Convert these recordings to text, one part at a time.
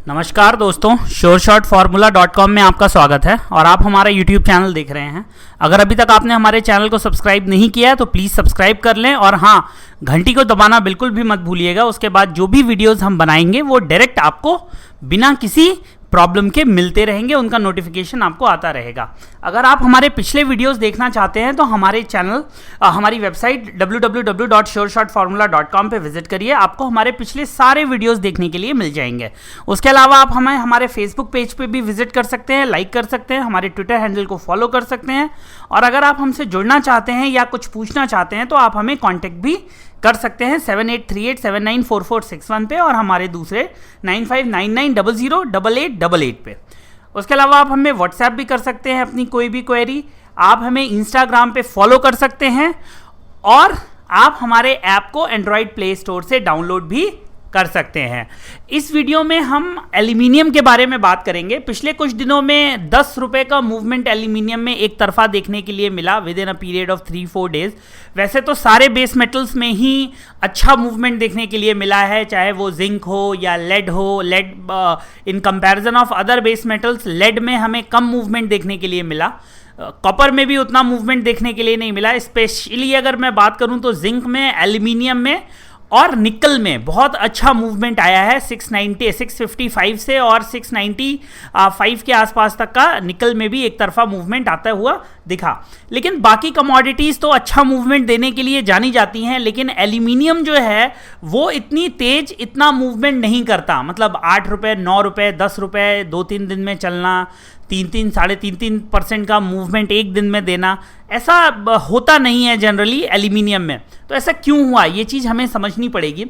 नमस्कार दोस्तों, sureshortformula.com में आपका स्वागत है और आप हमारा YouTube चैनल देख रहे हैं। अगर अभी तक आपने हमारे चैनल को सब्सक्राइब नहीं किया है तो प्लीज़ सब्सक्राइब कर लें और हाँ, घंटी को दबाना बिल्कुल भी मत भूलिएगा। उसके बाद जो भी वीडियोस हम बनाएंगे वो डायरेक्ट आपको बिना किसी प्रॉब्लम के मिलते रहेंगे, उनका नोटिफिकेशन आपको आता रहेगा। अगर आप हमारे पिछले वीडियोस देखना चाहते हैं तो हमारे चैनल हमारी वेबसाइट www.sureshortformula.com पे विजिट करिए, आपको हमारे पिछले सारे वीडियोस देखने के लिए मिल जाएंगे। उसके अलावा आप हमें हमारे फेसबुक पेज पे भी विजिट कर सकते हैं, लाइक कर सकते हैं, हमारे ट्विटर हैंडल को फॉलो कर सकते हैं और अगर आप हमसे जुड़ना चाहते हैं या कुछ पूछना चाहते हैं तो आप हमें कॉन्टेक्ट भी कर सकते हैं 7838794461 पे और हमारे दूसरे 9599008888 पे। उसके अलावा आप हमें व्हाट्सएप भी कर सकते हैं अपनी कोई भी क्वेरी। आप हमें इंस्टाग्राम पे फॉलो कर सकते हैं और आप हमारे ऐप को एंड्रॉयड प्ले स्टोर से डाउनलोड भी कर सकते हैं। इस वीडियो में हम एल्यूमिनियम के बारे में बात करेंगे। पिछले कुछ दिनों में 10 रुपए का मूवमेंट एल्यूमिनियम में एक तरफा देखने के लिए मिला with in a period of 3-4 days. वैसे तो सारे बेस मेटल्स में ही अच्छा मूवमेंट देखने के लिए मिला है, चाहे वो जिंक हो या लेड हो। Lead in comparison of other base metals, lead में हमें कम मूवमेंट देखने के लिए मिला। कॉपर में भी उतना मूवमेंट देखने के लिए नहीं मिला। स्पेशली अगर मैं बात करूं तो जिंक में, एल्यूमिनियम में और निकल में बहुत अच्छा मूवमेंट आया है 655 से और 695 के आसपास तक का निकल में भी एक तरफा मूवमेंट आता हुआ दिखा। लेकिन बाकी कमोडिटीज़ तो अच्छा मूवमेंट देने के लिए जानी जाती हैं, लेकिन एल्यूमिनियम जो है वो इतनी तेज इतना मूवमेंट नहीं करता। मतलब 8 रुपये, 9 रुपये, 10 रुपये 2-3 दिन में चलना, 3-3, 3.5% का मूवमेंट एक दिन में देना, ऐसा होता नहीं है जनरली एल्यूमिनियम में। तो ऐसा क्यों हुआ, ये चीज़ हमें समझनी पड़ेगी।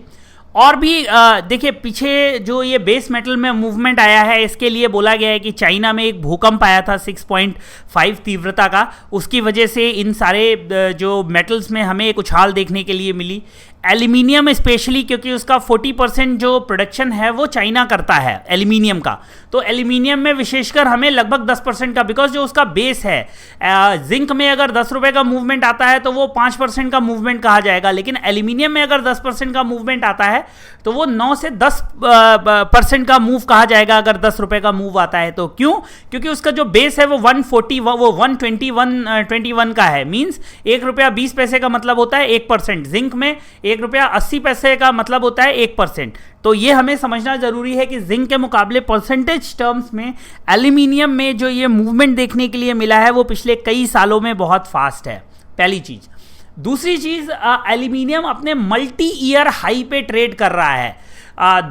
और भी देखिए, पीछे जो ये बेस मेटल में मूवमेंट आया है इसके लिए बोला गया है कि चाइना में एक भूकंप आया था 6.5 तीव्रता का, उसकी वजह से इन सारे जो मेटल्स में हमें एक उछाल देखने के लिए मिली। एल्यूमिनियम स्पेशली क्योंकि उसका 40% जो प्रोडक्शन है वो चाइना करता है एल्यूमिनियम का, तो एल्यूमिनियम में विशेषकर हमें लगभग 10% का, बिकॉज जो उसका बेस है, जिंक में अगर 10 रुपये का मूवमेंट आता है तो वो 5% का मूवमेंट कहा जाएगा, लेकिन एल्यूमिनियम में अगर 10% का मूवमेंट आता है तो वो 9 से 10% का मूव कहा जाएगा अगर 10 रुपये का मूव आता है तो। क्यों? क्योंकि उसका जो बेस है वो 140, वो 121 का है। मीन्स 1 रुपया 20 पैसे का मतलब होता है 1%। जिंक में 1 रुपया 80 पैसे का मतलब होता है 1%। तो ये हमें समझना जरूरी है कि जिंक के मुकाबले परसेंटेज टर्म्स में एल्यूमिनियम में जो ये मूवमेंट देखने के लिए मिला है वो पिछले कई सालों में बहुत फास्ट है, पहली चीज। दूसरी चीज, एल्यूमिनियम अपने मल्टी ईयर हाई पे ट्रेड कर रहा है।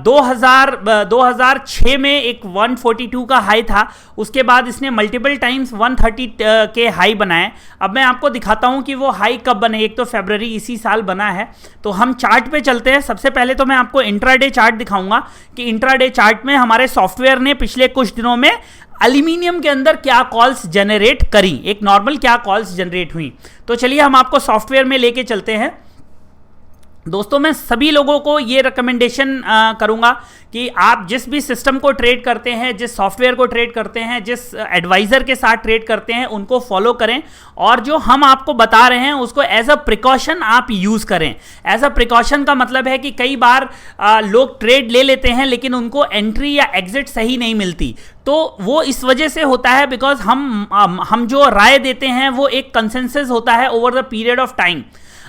2006 में एक 142 का हाई था, उसके बाद इसने मल्टीपल टाइम्स 130 के हाई बनाए। अब मैं आपको दिखाता हूं कि वो हाई कब बने। एक तो फरवरी इसी साल बना है। तो हम चार्ट पे चलते हैं। सबसे पहले तो मैं आपको इंट्राडे चार्ट दिखाऊंगा कि इंट्राडे चार्ट में हमारे सॉफ्टवेयर ने पिछले कुछ दिनों में एल्यूमिनियम के अंदर क्या कॉल्स जनरेट करी, एक नॉर्मल क्या कॉल्स जनरेट हुई। तो चलिए हम आपको सॉफ्टवेयर में लेके चलते हैं। दोस्तों, मैं सभी लोगों को ये रिकमेंडेशन करूंगा कि आप जिस भी सिस्टम को ट्रेड करते हैं, जिस सॉफ्टवेयर को ट्रेड करते हैं, जिस एडवाइज़र के साथ ट्रेड करते हैं, उनको फॉलो करें और जो हम आपको बता रहे हैं उसको एज अ प्रिकॉशन आप यूज़ करें। एज अ प्रिकॉशन का मतलब है कि कई बार लोग ट्रेड ले लेते हैं लेकिन उनको एंट्री या एग्जिट सही नहीं मिलती। तो वो इस वजह से होता है बिकॉज हम जो राय देते हैं वो एक कंसेंसस होता है over the period of time.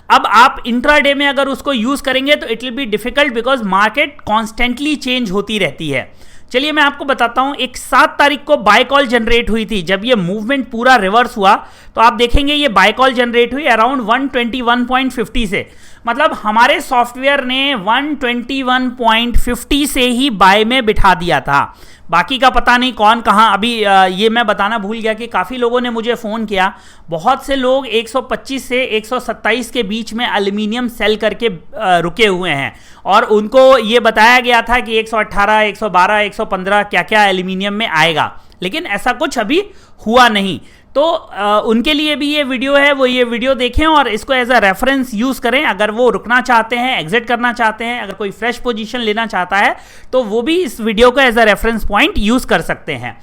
अब आप इंट्राडे में अगर उसको यूज करेंगे तो it will be difficult because market constantly change होती रहती है। चलिए मैं आपको बताता हूं। एक 7 तारीख को बाय कॉल जनरेट हुई थी। जब ये मूवमेंट पूरा रिवर्स हुआ तो आप देखेंगे ये बाय कॉल जनरेट हुई अराउंड 121.50 से। मतलब हमारे सॉफ्टवेयर ने 121.50 से ही बाय में बिठा दिया था। बाकी का पता नहीं कौन कहाँ। अभी ये मैं बताना भूल गया कि काफ़ी लोगों ने मुझे फ़ोन किया। बहुत से लोग 125 से 127 के बीच में एल्यूमिनियम सेल करके रुके हुए हैं और उनको ये बताया गया था कि 118, 112, 115 क्या क्या एल्यूमिनियम में आएगा, लेकिन ऐसा कुछ अभी हुआ नहीं। तो उनके लिए भी ये वीडियो है, वो ये वीडियो देखें और इसको एज अ रेफरेंस यूज करें। अगर वो रुकना चाहते हैं, एग्जिट करना चाहते हैं, अगर कोई फ्रेश पोजीशन लेना चाहता है तो वो भी इस वीडियो को as a reference point use कर सकते हैं।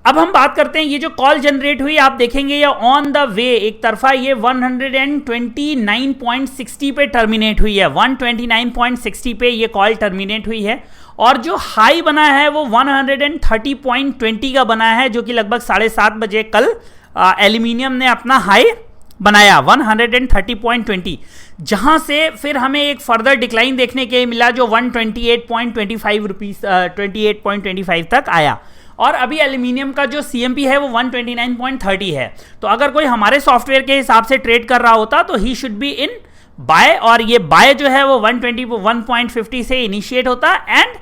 अब हम बात करते हैं ये जो कॉल जनरेट हुई, आप देखेंगे ये ऑन द वे एक तरफा ये 129.60 पे टर्मिनेट हुई है। 129.60 पे ये कॉल टर्मिनेट हुई है और जो हाई बना है वो 130.20 का बना है, जो कि लगभग 7:30 बजे कल एल्यूमिनियम ने अपना हाई बनाया 130.20, जहां से फिर हमें एक फर्दर डिक्लाइन देखने के लिए मिला जो 128.25 रुपीस 28.25 तक आया। और अभी एल्यूमिनियम का जो CMP है वो 129.30 है। तो अगर कोई हमारे सॉफ्टवेयर के हिसाब से ट्रेड कर रहा होता तो he should be in by, और ये बाय जो है वो 121.50 से इनिशिएट होता and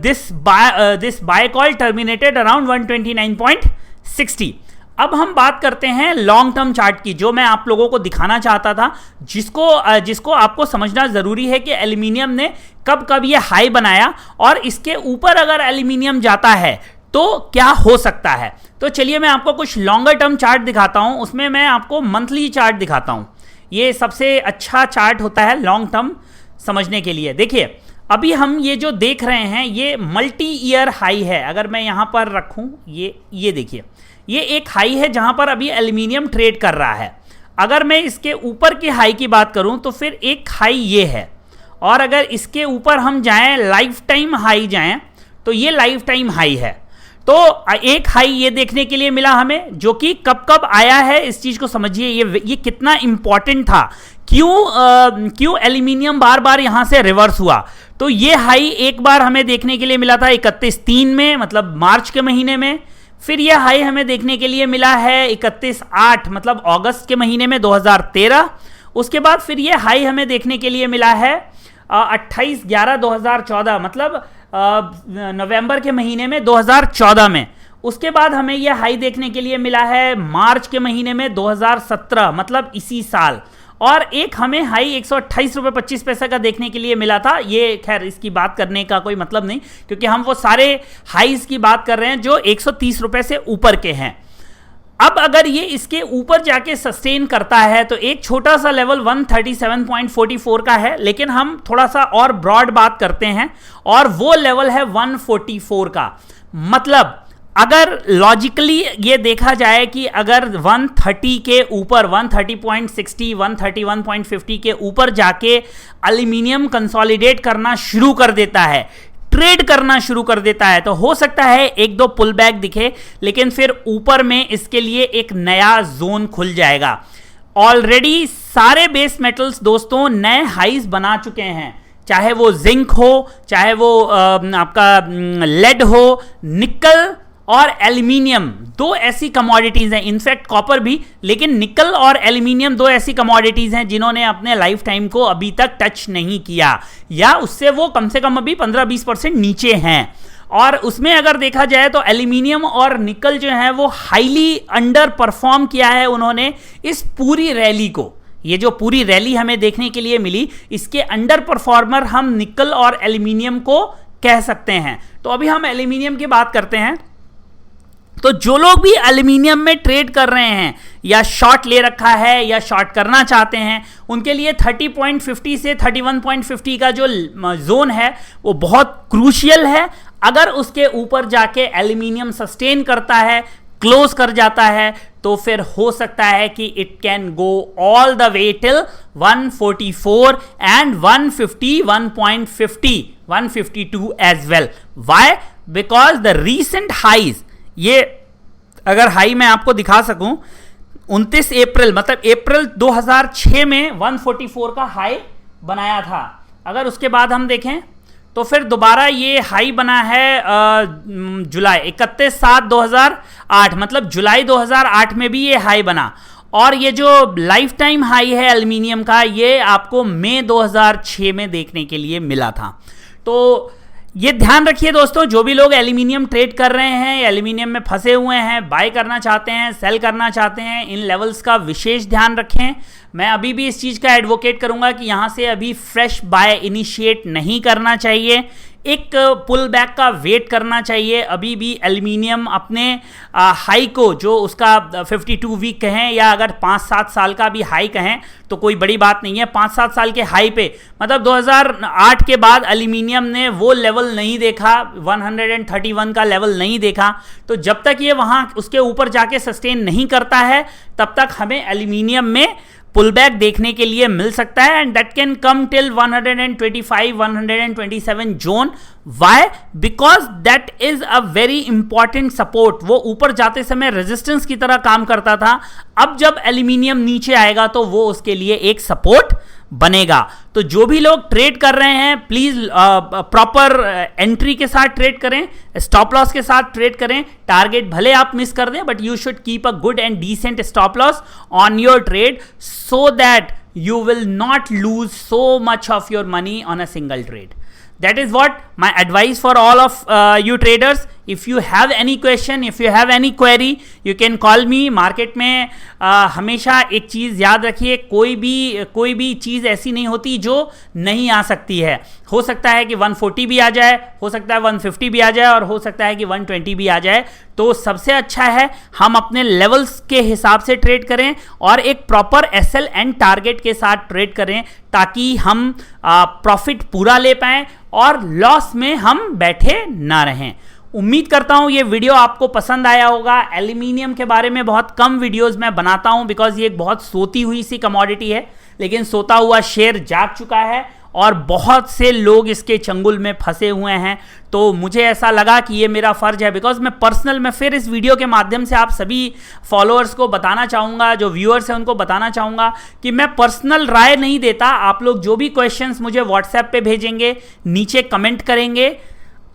this by call terminated around 129.60। अब हम बात करते हैं लॉन्ग टर्म चार्ट की, जो मैं आप लोगों को दिखाना चाहता था, जिसको आपको समझना जरूरी है कि एल्यूमिनियम ने कब कब ये हाई बनाया और इसके ऊपर अगर एल्यूमिनियम जाता है तो क्या हो सकता है। तो चलिए मैं आपको कुछ लॉन्गर टर्म चार्ट दिखाता हूं, उसमें मैं आपको मंथली चार्ट दिखाता हूं। ये सबसे अच्छा चार्ट होता है लॉन्ग टर्म समझने के लिए। देखिए अभी हम ये जो देख रहे हैं ये मल्टी ईयर हाई है। अगर मैं यहां पर रखूं, ये देखिए, ये एक हाई है जहां पर अभी एल्यूमिनियम ट्रेड कर रहा है। अगर मैं इसके ऊपर की हाई की बात करूं तो फिर एक हाई ये है, और अगर इसके ऊपर हम जाएं, लाइफ टाइम हाई जाएं, तो ये लाइफ टाइम हाई है। तो एक हाई ये देखने के लिए मिला हमें, जो कि कब कब आया है इस चीज को समझिए, ये कितना इंपॉर्टेंट था, क्यों एल्यूमिनियम बार बार यहां से रिवर्स हुआ। तो ये हाई एक बार हमें देखने के लिए मिला था 31/3 में, मतलब मार्च के महीने में। फिर यह हाई हमें देखने के लिए मिला है 31/8 मतलब अगस्त के महीने में 2013। उसके बाद फिर यह हाई हमें देखने के लिए मिला है 28/11/2014 मतलब नवंबर के महीने में 2014 में। उसके बाद हमें यह हाई देखने के लिए मिला है मार्च के महीने में 2017 मतलब इसी साल। और एक हमें हाई 128.25 रुपये का देखने के लिए मिला था। ये खैर इसकी बात करने का कोई मतलब नहीं, क्योंकि हम वो सारे हाईज की बात कर रहे हैं जो 130 रुपये से ऊपर के हैं। अब अगर ये इसके ऊपर जाके सस्टेन करता है तो एक छोटा सा लेवल 137.44 का है, लेकिन हम थोड़ा सा और ब्रॉड बात करते हैं और वो लेवल है 144 का। मतलब अगर लॉजिकली ये देखा जाए कि अगर 130 के ऊपर 130.60 131.50 के ऊपर जाके एल्यूमिनियम कंसोलिडेट करना शुरू कर देता है, ट्रेड करना शुरू कर देता है, तो हो सकता है एक दो पुल बैक दिखे, लेकिन फिर ऊपर में इसके लिए एक नया जोन खुल जाएगा। ऑलरेडी सारे बेस मेटल्स दोस्तों नए हाईज बना चुके हैं, चाहे वो जिंक हो, चाहे वो आपका लेड हो, निकल और एल्यूमिनियम, दो ऐसी कमोडिटीज हैं, इनफैक्ट कॉपर भी, लेकिन निकल और एल्यूमिनियम दो ऐसी कमोडिटीज हैं जिन्होंने अपने लाइफ टाइम को अभी तक टच नहीं किया, या उससे वो कम से कम अभी 15-20% नीचे हैं। और उसमें अगर देखा जाए तो एल्यूमिनियम और निकल जो है वो हाईली अंडर परफॉर्म किया है उन्होंने इस पूरी रैली को। ये जो पूरी रैली हमें देखने के लिए मिली, इसके अंडर परफॉर्मर हम निकल और एल्यूमिनियम को कह सकते हैं। तो अभी हम एल्यूमिनियम की बात करते हैं। तो जो लोग भी एल्यूमिनियम में ट्रेड कर रहे हैं या शॉर्ट ले रखा है या शॉर्ट करना चाहते हैं, उनके लिए 30.50 से 31.50 का जो जोन है वो बहुत क्रूशियल है। अगर उसके ऊपर जाके एल्यूमिनियम सस्टेन करता है, क्लोज कर जाता है, तो फिर हो सकता है कि it can go all the way till 144 and 150 1.50 152 as well. Why? Because the recent highs, ये अगर हाई मैं आपको दिखा सकूं, 29 अप्रैल मतलब अप्रैल 2006 में 144 का हाई बनाया था। अगर उसके बाद हम देखें तो फिर दोबारा ये हाई बना है जुलाई 31/7/2008 मतलब जुलाई 2008 में भी ये हाई बना। और ये जो लाइफ टाइम हाई है एल्यूमिनियम का, ये आपको मई 2006 में देखने के लिए मिला था। तो ये ध्यान रखिए दोस्तों, जो भी लोग एल्यूमिनियम ट्रेड कर रहे हैं, एल्यूमिनियम में फंसे हुए हैं, बाय करना चाहते हैं, सेल करना चाहते हैं, इन लेवल्स का विशेष ध्यान रखें। मैं अभी भी इस चीज़ का एडवोकेट करूंगा कि यहाँ से अभी फ्रेश बाय इनिशिएट नहीं करना चाहिए, एक पुल बैक का वेट करना चाहिए। अभी भी एल्यूमिनियम अपने हाई को, जो उसका 52 वीक कहें या अगर 5-7 साल का भी हाई कहें तो कोई बड़ी बात नहीं है। 5-7 साल के हाई पे मतलब 2008 के बाद एल्यूमिनियम ने वो लेवल नहीं देखा, 131 का लेवल नहीं देखा। तो जब तक ये वहाँ उसके ऊपर जाके सस्टेन नहीं करता है, तब तक हमें एल्यूमिनियम में पुल बैक देखने के लिए मिल सकता है, and that can come till 125 127 zone. Why? Because that is a very important support. वो ऊपर जाते समय रेजिस्टेंस की तरह काम करता था, अब जब एल्यूमिनियम नीचे आएगा तो वो उसके लिए एक सपोर्ट बनेगा. तो जो भी लोग ट्रेड कर रहे हैं प्लीज प्रॉपर एंट्री के साथ ट्रेड करें, स्टॉप लॉस के साथ ट्रेड करें. टारगेट भले आप मिस कर दें, but you should keep a good and decent stop loss on your trade, so that you will not lose so much of your money on a single trade. That is what my advice for all of you traders. If you have any question, if you have any query, you can call me. Market में हमेशा एक चीज़ याद रखिए, कोई भी चीज़ ऐसी नहीं होती जो नहीं आ सकती है. हो सकता है कि 140 भी आ जाए, हो सकता है 150 भी आ जाए, और हो सकता है कि 120 भी आ जाए. तो सबसे अच्छा है हम अपने लेवल्स के हिसाब से ट्रेड करें और एक प्रॉपर एसएल एंड टारगेट के साथ ट्रेड करें, ताकि हम प्रॉफिट पूरा ले पाएं और लॉस में हम बैठे ना रहें. उम्मीद करता हूं ये वीडियो आपको पसंद आया होगा. एल्यूमिनियम के बारे में बहुत कम वीडियोस मैं बनाता हूं, बिकॉज ये एक बहुत सोती हुई सी कमोडिटी है, लेकिन सोता हुआ शेर जाग चुका है और बहुत से लोग इसके चंगुल में फंसे हुए हैं. तो मुझे ऐसा लगा कि ये मेरा फर्ज है, बिकॉज मैं पर्सनल में फिर इस वीडियो के माध्यम से आप सभी फॉलोअर्स को बताना चाहूँगा, जो व्यूअर्स हैं उनको बताना चाहूँगा कि मैं पर्सनल राय नहीं देता. आप लोग जो भी क्वेश्चंस मुझे व्हाट्सएप पे भेजेंगे, नीचे कमेंट करेंगे,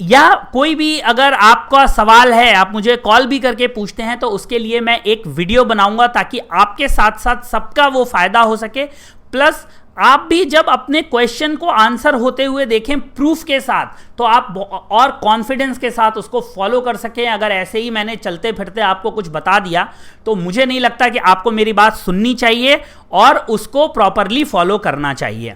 या कोई भी अगर आपका सवाल है आप मुझे कॉल भी करके पूछते हैं, तो उसके लिए मैं एक वीडियो बनाऊंगा, ताकि आपके साथ साथ सबका वो फायदा हो सके. प्लस आप भी जब अपने क्वेश्चन को आंसर होते हुए देखें प्रूफ के साथ, तो आप और कॉन्फिडेंस के साथ उसको फॉलो कर सकें. अगर ऐसे ही मैंने चलते फिरते आपको कुछ बता दिया, तो मुझे नहीं लगता कि आपको मेरी बात सुननी चाहिए और उसको प्रॉपरली फॉलो करना चाहिए.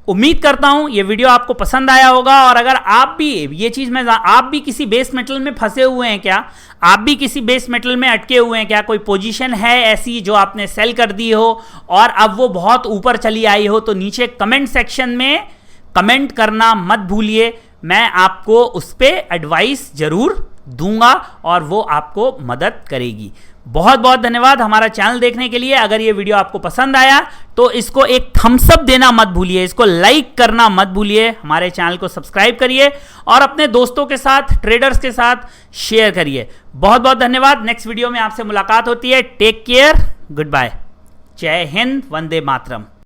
उम्मीद करता हूं ये वीडियो आपको पसंद आया होगा. और अगर आप भी ये चीज़ में आप भी किसी बेस मेटल में फंसे हुए हैं क्या, आप भी किसी बेस मेटल में अटके हुए हैं क्या, कोई पोजीशन है ऐसी जो आपने सेल कर दी हो और अब वो बहुत ऊपर चली आई हो, तो नीचे कमेंट सेक्शन में कमेंट करना मत भूलिए. मैं आपको उस पर एडवाइस जरूर दूंगा और वो आपको मदद करेगी. बहुत बहुत धन्यवाद हमारा चैनल देखने के लिए. अगर ये वीडियो आपको पसंद आया तो इसको एक थम्स अप देना मत भूलिए, इसको लाइक करना मत भूलिए, हमारे चैनल को सब्सक्राइब करिए और अपने दोस्तों के साथ, ट्रेडर्स के साथ शेयर करिए. बहुत बहुत धन्यवाद. नेक्स्ट वीडियो में आपसे मुलाकात होती है. टेक केयर, गुड बाय, जय हिंद, वंदे मातरम.